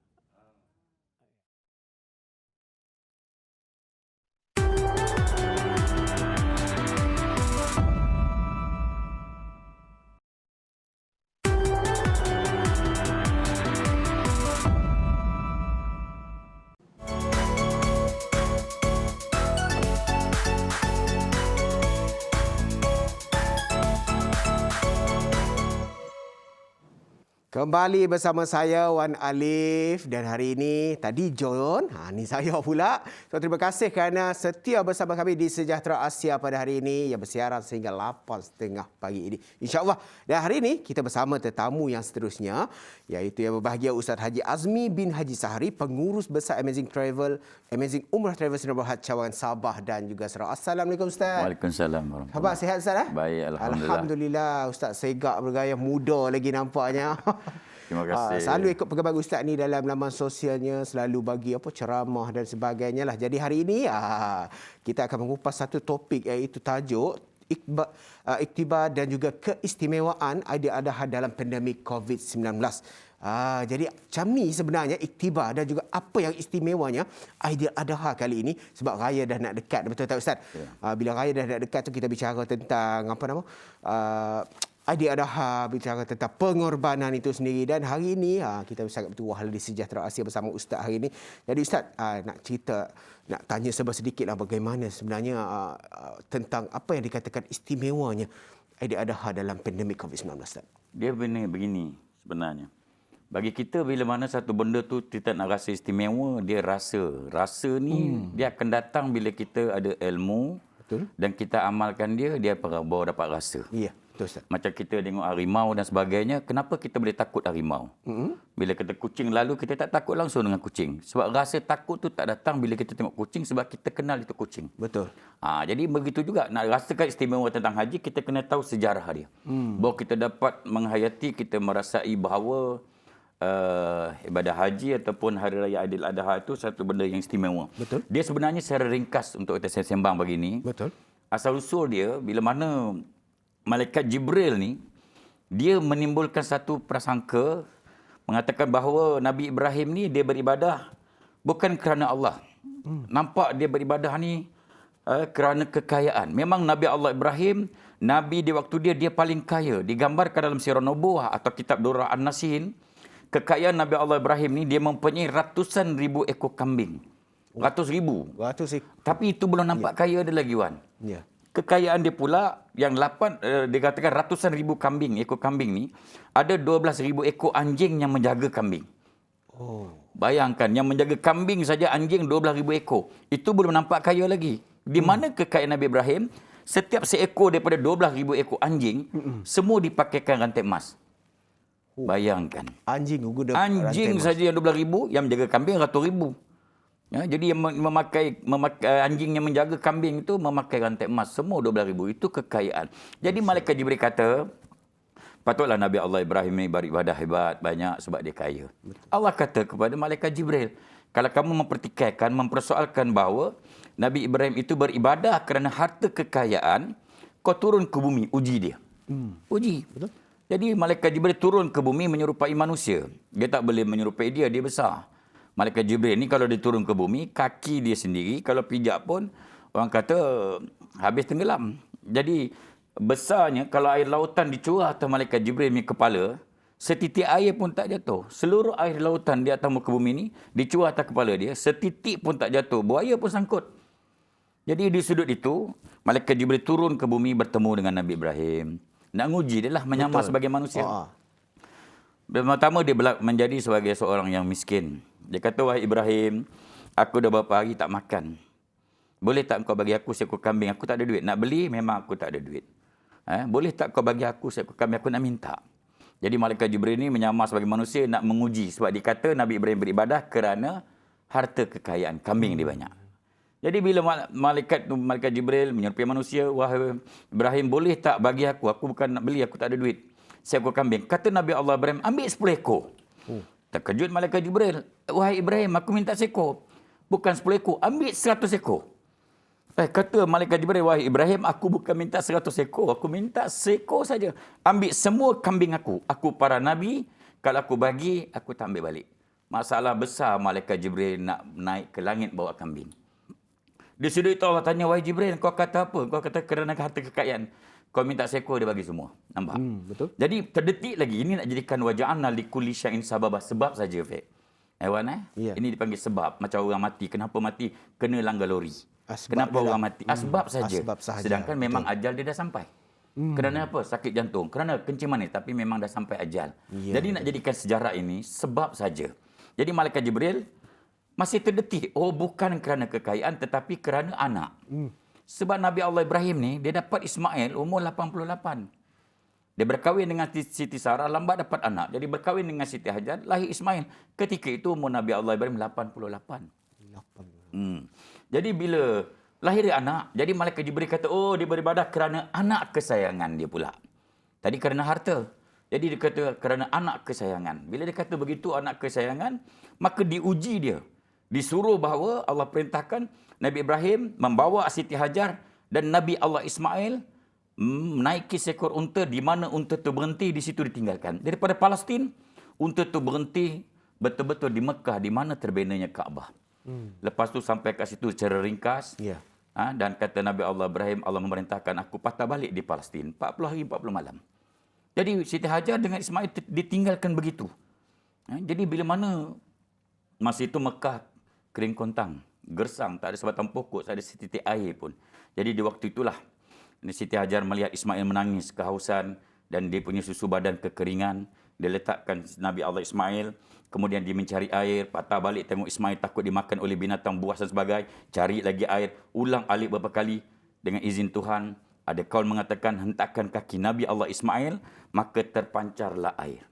Kembali bersama saya Wan Alif dan hari ini tadi John, ni saya pula. So terima kasih kerana setia bersama kami di Sejahtera Asia pada hari ini yang bersiaran sehingga 8.30 pagi ini. InsyaAllah. Dan hari ini kita bersama tetamu yang seterusnya iaitu yang berbahagia Ustaz Haji Azmi bin Haji Sahari, pengurus besar Amazing Umrah Travel Sdn Bhd Cawangan Sabah dan juga Sarawak. Assalamualaikum Ustaz. Waalaikumsalam warahmatullahi Khabar sihat Ustaz? Baik, alhamdulillah. Alhamdulillah. Ustaz segak bergaya muda lagi nampaknya. Terima kasih. Selalu ikut perkembangan Ustaz ni dalam laman sosialnya, selalu bagi ceramah dan sebagainya lah. Jadi hari ini kita akan mengupas satu topik iaitu tajuk iktibar dan juga keistimewaan Aidiladha dalam pandemik COVID-19. Jadi macam ni sebenarnya iktibar dan juga apa yang istimewanya Aidiladha kali ini sebab raya dah nak dekat, betul tak Ustaz? Ya. Bila raya dah nak dekat tu kita bicara tentang Aidiladha, bicara tentang pengorbanan itu sendiri. Dan hari ini kita sangat bertuah di Sejahtera Asia bersama Ustaz hari ini. Jadi Ustaz nak tanya sedikitlah bagaimana sebenarnya tentang apa yang dikatakan istimewanya Aidiladha dalam pandemik COVID-19 Ustaz. Dia begini sebenarnya. Bagi kita bila mana satu benda tu kita nak rasa istimewa, dia rasa. Rasa ni dia akan datang bila kita ada ilmu. Betul. Dan kita amalkan dia baru dapat rasa. Ya. Betul, Ustaz. Macam kita tengok harimau dan sebagainya, kenapa kita boleh takut harimau? Bila kita kucing lalu, kita tak takut langsung dengan kucing. Sebab rasa takut tu tak datang bila kita tengok kucing sebab kita kenal itu kucing. Betul. Jadi begitu juga, nak rasakan istimewa tentang haji, kita kena tahu sejarah dia. Bahawa kita dapat menghayati, kita merasai bahawa ibadah haji ataupun Hari Raya Aidiladha itu satu benda yang istimewa. Betul. Dia sebenarnya secara ringkas untuk kita sembang begini. Betul. Asal-usul dia, bila mana Malaikat Jibril ni, dia menimbulkan satu prasangka, mengatakan bahawa Nabi Ibrahim ni dia beribadah bukan kerana Allah. Nampak dia beribadah ni kerana kekayaan. Memang Nabi Allah Ibrahim, Nabi di waktu dia paling kaya. Digambarkan dalam Sirah Nubuwah atau kitab Durrah An-Nasin, kekayaan Nabi Allah Ibrahim ni dia mempunyai ratusan ribu ekor kambing. Ratus ribu. Tapi itu belum nampak kaya dia lagi, Wan. Ya. Kekayaan dia pula yang dikatakan ratusan ribu kambing, ekor kambing ni, ada 12,000 ekor anjing yang menjaga kambing. Bayangkan, yang menjaga kambing saja anjing 12,000 ekor. Itu belum nampak kaya lagi. Di mana kekayaan Nabi Ibrahim, setiap seekor daripada 12,000 ekor anjing, semua dipakaikan rantai emas. Bayangkan. Anjing saja yang 12,000, yang menjaga kambing ratus ribu. Jadi yang memakai anjing yang menjaga kambing itu memakai rantai emas, semua 12,000. Itu kekayaan. Jadi Malaikat Jibril kata, patutlah Nabi Allah Ibrahim ini beribadah hebat banyak sebab dia kaya. Allah kata kepada Malaikat Jibril, kalau kamu mempersoalkan bahawa Nabi Ibrahim itu beribadah kerana harta kekayaan, kau turun ke bumi, uji dia. Uji. Betul. Jadi Malaikat Jibril turun ke bumi menyerupai manusia. Dia tak boleh menyerupai dia besar. Malaikat Jibril ni kalau dia turun ke bumi, kaki dia sendiri, kalau pijak pun, orang kata habis tenggelam. Jadi besarnya, kalau air lautan dicurah atas Malaikat Jibril ni kepala, setitik air pun tak jatuh. Seluruh air lautan di atas muka bumi ni, dicurah atas kepala dia, setitik pun tak jatuh. Buaya pun sangkut. Jadi di sudut itu, Malaikat Jibril turun ke bumi bertemu dengan Nabi Ibrahim. Nak nguji dia lah, menyamar sebagai manusia. Pertama dia menjadi sebagai seorang yang miskin. Dia kata, wahai Ibrahim, aku dah berapa hari tak makan. Boleh tak kau bagi aku seekor kambing? Aku tak ada duit. Nak beli, memang aku tak ada duit. Boleh tak kau bagi aku seekor kambing? Aku nak minta. Jadi Malaikat Jibril ni menyamar sebagai manusia nak menguji. Sebab dikata Nabi Ibrahim beribadah kerana harta kekayaan. Kambing dia banyak. Jadi bila Malaikat Jibril menyerupai manusia, wahai Ibrahim, boleh tak bagi aku? Aku bukan nak beli, aku tak ada duit. Seekor kambing. Kata Nabi Allah Ibrahim, ambil 10 ekor. Terkejut Malaikat Jibril. Wahai Ibrahim, aku minta seekor. Bukan 10 ekor, ambil 100 ekor. Kata Malaikat Jibril, wahai Ibrahim, aku bukan minta 100 ekor. Aku minta seekor saja. Ambil semua kambing aku. Aku para Nabi, kalau aku bagi, aku tak ambil balik. Masalah besar malaikat Jibril nak naik ke langit bawa kambing. Di situ itu Allah tanya, wahai Jibril, kau kata apa? Kau kata kerana harta kekayaan. Kau minta seekor, dia bagi semua. Nampak? Betul. Jadi terdetik lagi, ini nak jadikan waja'alna likulli syai'in sababah. Sebab saja, Fik. Hewan Ya. Ini dipanggil sebab. Macam orang mati. Kenapa mati? Kena langgar lori. Asbab Kenapa dia orang dah- mati? Asbab saja. Asbab sahaja. Sedangkan memang ajal dia dah sampai. Kerana apa? Sakit jantung. Kerana kencing manis. Tapi memang dah sampai ajal. Ya. Jadi nak jadikan sejarah ini sebab saja. Jadi malaikat Jibril masih terdetik. Oh, bukan kerana kekayaan tetapi kerana anak. Sebab Nabi Allah Ibrahim ni, dia dapat Ismail umur 88. Dia berkahwin dengan Siti Sarah, lambat dapat anak. Jadi berkahwin dengan Siti Hajar, lahir Ismail. Ketika itu umur Nabi Allah Ibrahim 88. Jadi bila lahir anak, jadi malaikat Jibril kata, oh dia beribadah kerana anak kesayangan dia pula. Tadi kerana harta. Jadi dia kata kerana anak kesayangan. Bila dia kata begitu anak kesayangan, maka diuji dia. Disuruh bahawa Allah perintahkan Nabi Ibrahim membawa Siti Hajar dan Nabi Allah Ismail menaiki seekor unta, di mana unta itu berhenti, di situ ditinggalkan. Daripada Palestin, unta itu berhenti betul-betul di Mekah, di mana terbinanya Kaabah. Lepas tu sampai kat situ secara ringkas. Ya. Dan kata Nabi Allah Ibrahim, Allah memerintahkan aku patah balik di Palestin. 40 hari, 40 malam. Jadi Siti Hajar dengan Ismail ditinggalkan begitu. Jadi bila mana masa itu Mekah kering kontang, gersang, tak ada sebatang pokok, tak ada setitik air pun. Jadi di waktu itulah Siti Hajar melihat Ismail menangis kehausan dan dia punya susu badan kekeringan. Dia letakkan Nabi Allah Ismail, kemudian dia mencari air, patah balik tengok Ismail takut dimakan oleh binatang buas dan sebagainya, cari lagi air, ulang alik beberapa kali dengan izin Tuhan. Ada kaul mengatakan hentakkan kaki Nabi Allah Ismail, maka terpancarlah air.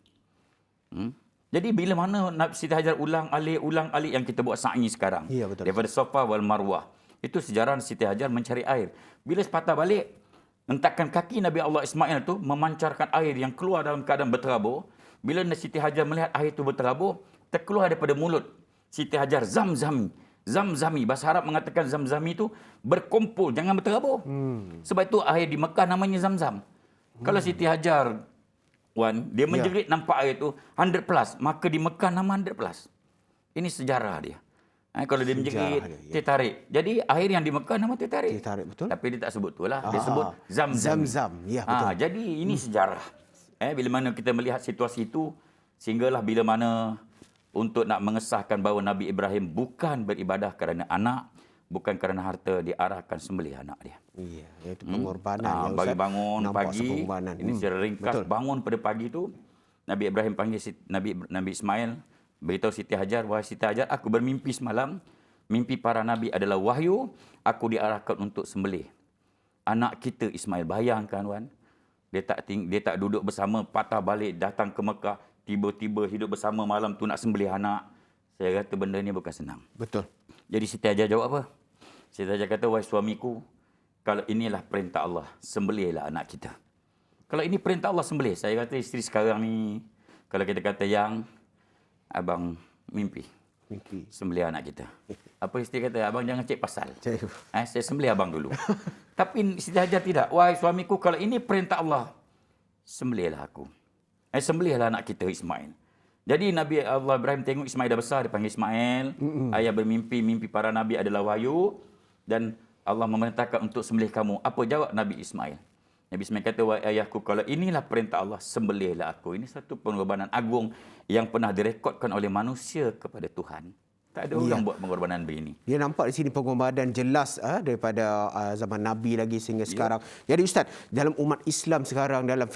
Jadi bila mana Siti Hajar ulang alik yang kita buat sa'i sekarang. Ya, betul. Daripada Safa wal Marwah. Itu sejarah Siti Hajar mencari air. Bila patah balik, hentakkan kaki Nabi Allah Ismail tu memancarkan air yang keluar dalam keadaan berterabur. Bila Siti Hajar melihat air itu berterabur, terkeluar daripada mulut Siti Hajar zamzami. Zamzami, bahasa Arab mengatakan zamzami itu berkumpul, jangan berterabur. Sebab itu air di Mekah namanya Zamzam. Kalau Siti Hajar, Wan, dia menjerit nampak air itu 100 plus, maka di Mekah nama 100 plus. Ini sejarah dia. Kalau dia menjerit, dia, tertarik. Jadi air yang di Mekah nama tertarik. Tertarik, betul. Tapi dia tak sebut itulah. Dia sebut Zamzam. Zamzam. Ya, betul. Jadi ini sejarah. Bila mana kita melihat situasi itu, sehinggalah bila mana untuk nak mengesahkan bahawa Nabi Ibrahim bukan beribadah kerana anak, bukan kerana harta, diarahkan sembelih anak dia. Iya, iaitu pengorbanan. Bagi bangun nampak pagi, pengorbanan. ini secara ringkas, Betul. bangun pada pagi itu, Nabi Ibrahim panggil Nabi Ismail, beritahu Siti Hajar, wahai Siti Hajar, aku bermimpi semalam, mimpi para Nabi adalah wahyu, aku diarahkan untuk sembelih anak kita Ismail. Bayangkan, Wan, dia tak duduk bersama, patah balik, datang ke Mekah, tiba-tiba hidup bersama malam tu nak sembelih anak. Saya kata benda ni bukan senang. Betul. Jadi Siti Hajar jawab apa? Siti Hajar kata, wahai suamiku, kalau inilah perintah Allah, sembelihlah anak kita. Kalau ini perintah Allah, sembelih. Saya kata isteri sekarang ni, kalau kita kata yang, abang mimpi sembelih anak kita. Apa isteri kata, abang jangan cek pasal. Saya sembelih abang dulu. Tapi Siti Hajar tidak. Wahai suamiku, kalau ini perintah Allah, sembelihlah aku. Sembelihlah anak kita Ismail. Jadi Nabi Allah Ibrahim tengok Ismail dah besar, dia panggil Ismail. Ayah bermimpi, mimpi para Nabi adalah wahyu. Dan Allah memerintahkan untuk sembelih kamu. Apa jawab Nabi Ismail? Nabi Ismail kata, wahai ayahku, kalau inilah perintah Allah, sembelihlah aku. Ini satu pengorbanan agung yang pernah direkodkan oleh manusia kepada Tuhan. Tak ada orang buat pengorbanan begini. Dia nampak di sini pengorbanan jelas daripada zaman Nabi lagi sehingga sekarang. Jadi Ustaz, dalam umat Islam sekarang dalam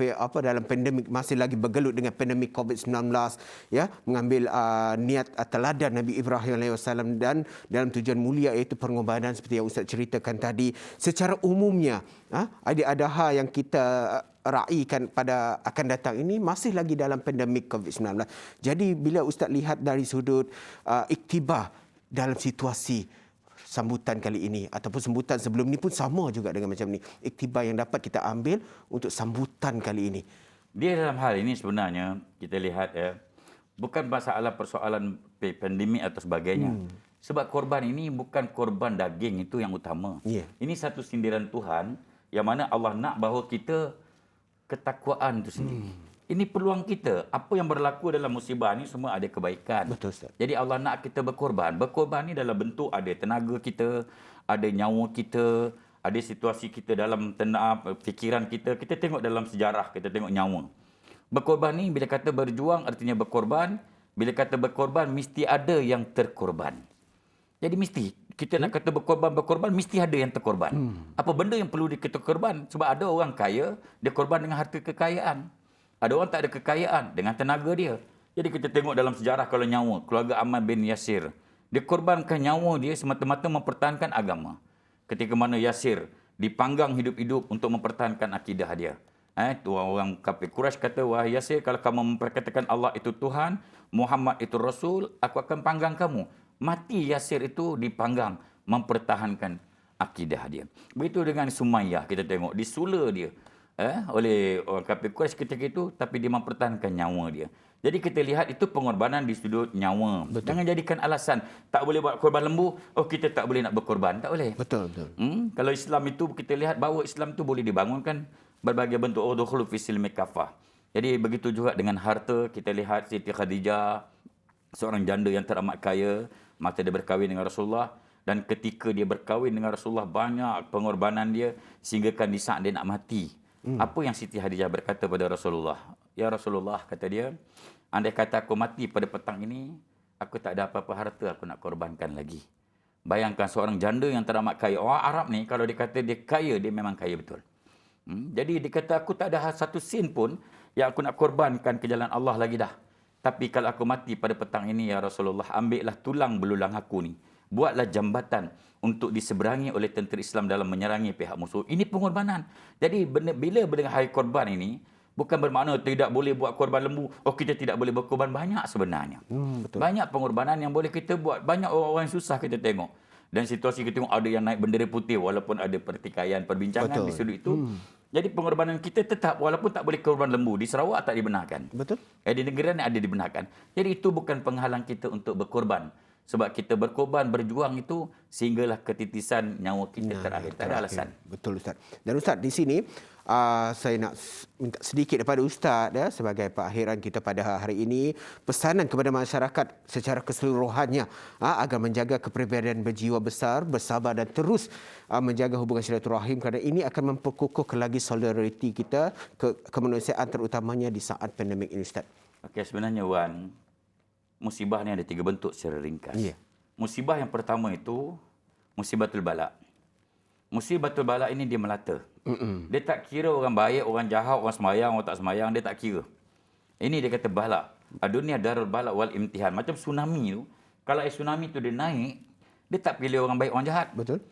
pandemik, masih lagi bergelut dengan pandemik COVID-19, mengambil niat teladan Nabi Ibrahim alaihissalam dan dalam tujuan mulia iaitu pengorbanan seperti yang Ustaz ceritakan tadi. Secara umumnya, ada hal yang kita raikan pada akan datang ini masih lagi dalam pandemik COVID-19. Jadi bila Ustaz lihat dari sudut iktibar dalam situasi sambutan kali ini ataupun sambutan sebelum ini pun sama juga dengan macam ni. Iktibar yang dapat kita ambil untuk sambutan kali ini. Dia dalam hal ini sebenarnya kita lihat bukan masalah persoalan pandemik atau sebagainya. Sebab korban ini bukan korban daging itu yang utama. Ini satu sindiran Tuhan yang mana Allah nak bahawa kita ketakwaan itu sendiri. Ini peluang kita. Apa yang berlaku dalam musibah ni semua ada kebaikan. Betul, Ustaz. Jadi Allah nak kita berkorban. Berkorban ni dalam bentuk ada tenaga kita, ada nyawa kita, ada situasi kita dalam fikiran kita. Kita tengok dalam sejarah, kita tengok nyawa. Berkorban ni bila kata berjuang artinya berkorban. Bila kata berkorban mesti ada yang terkorban. Jadi mesti kita nak kata berkorban mesti ada yang terkorban. Apa benda yang perlu kita korban? Sebab ada orang kaya, dia korban dengan harta kekayaan. Ada orang tak ada kekayaan dengan tenaga dia. Jadi kita tengok dalam sejarah kalau nyawa, keluarga Ammar bin Yasir. Dia korbankan nyawa dia semata-mata mempertahankan agama. Ketika mana Yasir dipanggang hidup-hidup untuk mempertahankan akidah dia. Tu orang kafir Quraisy kata, wahai Yasir, kalau kamu memperkatakan Allah itu Tuhan, Muhammad itu Rasul, aku akan panggang kamu. Mati Yasir itu dipanggang mempertahankan akidah dia. Begitu dengan Sumayyah, kita tengok disula dia oleh orang kafir Quraisy ketika itu, tapi dia mempertahankan nyawa dia. Jadi kita lihat itu pengorbanan di sudut nyawa. Betul. Jangan jadikan alasan tak boleh buat korban lembu, kita tak boleh nak berkorban. Tak boleh. Betul. Kalau Islam itu kita lihat bahawa Islam itu boleh dibangunkan berbagai bentuk udkhulu fi silmi kafah. Jadi begitu juga dengan harta, kita lihat Siti Khadijah, seorang janda yang teramat kaya, maka dia berkahwin dengan Rasulullah, dan ketika dia berkahwin dengan Rasulullah banyak pengorbanan dia sehinggakan di saat dia nak mati. Apa yang Siti Khadijah berkata pada Rasulullah? Ya Rasulullah, kata dia, andai kata aku mati pada petang ini, aku tak ada apa-apa harta aku nak korbankan lagi. Bayangkan seorang janda yang teramat kaya. Orang Arab ni kalau dia kata dia kaya, dia memang kaya betul. Jadi dia kata aku tak ada satu sen pun yang aku nak korbankan ke jalan Allah lagi dah. Tapi kalau aku mati pada petang ini, ya Rasulullah, ambillah tulang belulang aku ni. Buatlah jambatan untuk diseberangi oleh tentera Islam dalam menyerangi pihak musuh. Ini pengorbanan. Jadi bila dengan hari korban ini, bukan bermakna tidak boleh buat korban lembu. Kita tidak boleh berkorban. Banyak sebenarnya. Betul. Banyak pengorbanan yang boleh kita buat. Banyak orang-orang yang susah kita tengok. Dan situasi kita tengok ada yang naik bendera putih walaupun ada pertikaian, perbincangan di sudut itu. Jadi pengorbanan kita tetap walaupun tak boleh korban lembu. Di Sarawak tak dibenarkan. Betul. Di negara ni ada dibenarkan. Jadi itu bukan penghalang kita untuk berkorban. Sebab kita berkorban, berjuang itu sehinggalah ketitisan nyawa kita terakhir. Tak ada alasan. Betul, Ustaz. Dan Ustaz, di sini saya nak minta sedikit daripada Ustaz sebagai perakhiran kita pada hari ini, pesanan kepada masyarakat secara keseluruhannya agar menjaga kepribadian berjiwa besar, bersabar dan terus menjaga hubungan silaturahim, kerana ini akan memperkukuh lagi solidariti kita, kemanusiaan terutamanya di saat pandemik ini, Ustaz. Okey, sebenarnya Wan, musibah ni ada 3 bentuk secara ringkas. Musibah yang pertama itu musibatul bala. Musibatul bala ini dia melata. Dia tak kira orang baik, orang jahat, orang semayang, orang tak semayang, dia tak kira. Ini dia kata bala. Dunia darul bala wal imtihan. Macam tsunami tu, kalau tsunami tu dia naik, dia tak pilih orang baik, orang jahat. Betul.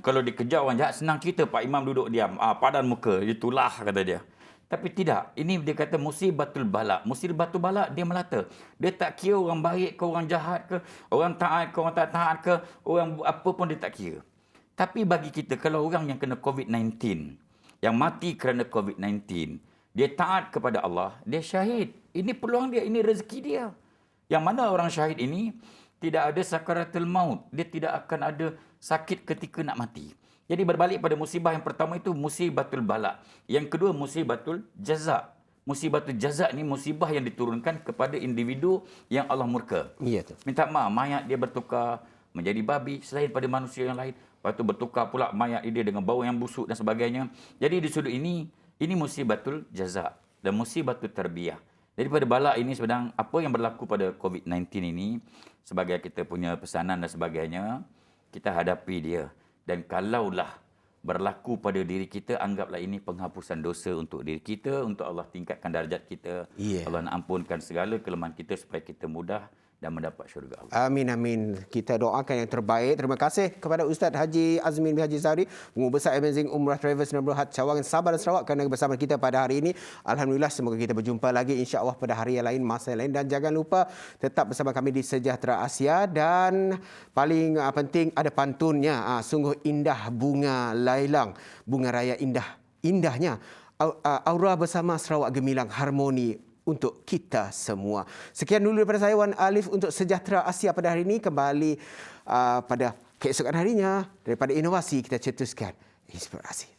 Kalau dikejar orang jahat, senang cerita, Pak Imam duduk diam, padan muka, itulah kata dia. Tapi tidak. Ini dia kata musibatul bala. Musibatul bala dia melata. Dia tak kira orang baik ke, orang jahat ke, orang taat ke, orang tak taat ke, orang apa pun dia tak kira. Tapi bagi kita, kalau orang yang kena COVID-19, yang mati kerana COVID-19, dia taat kepada Allah, dia syahid. Ini peluang dia, ini rezeki dia. Yang mana orang syahid ini tidak ada sakaratul maut. Dia tidak akan ada sakit ketika nak mati. Jadi berbalik pada musibah yang pertama itu musibatul bala. Yang kedua musibatul jaza. Musibatul jaza ni musibah yang diturunkan kepada individu yang Allah murka. Minta maaf, mayat dia bertukar menjadi babi selain pada manusia yang lain. Lepas tu bertukar pula mayat dia dengan bau yang busuk dan sebagainya. Jadi di sudut ini musibatul jaza dan musibatul tarbiyah. Jadi pada bala ini sebenarnya apa yang berlaku pada COVID-19 ini sebagai kita punya pesanan dan sebagainya, kita hadapi dia. Dan kalaulah berlaku pada diri kita, anggaplah ini penghapusan dosa untuk diri kita, untuk Allah tingkatkan darjat kita. Allah nak ampunkan segala kelemahan kita supaya kita mudah dan mendapat syurga Allah. Amin, amin. Kita doakan yang terbaik. Terima kasih kepada Ustaz Haji Azmin bin Haji Zahri, Pengurusi Besar Amazing Umrah Travels 90 Cawangan, Sabah dan Sarawak, kerana bersama kita pada hari ini. Alhamdulillah, semoga kita berjumpa lagi insya-Allah pada hari yang lain, masa yang lain. Dan jangan lupa tetap bersama kami di Sejahtera Asia. Dan paling penting ada pantunnya. Sungguh indah bunga lailang, bunga raya indahnya. Aura bersama Sarawak gemilang, harmoni untuk kita semua. Sekian dulu daripada saya, Wan Alif, untuk Sejahtera Asia pada hari ini. Kembali pada keesokan harinya. Daripada inovasi, kita cetuskan inspirasi.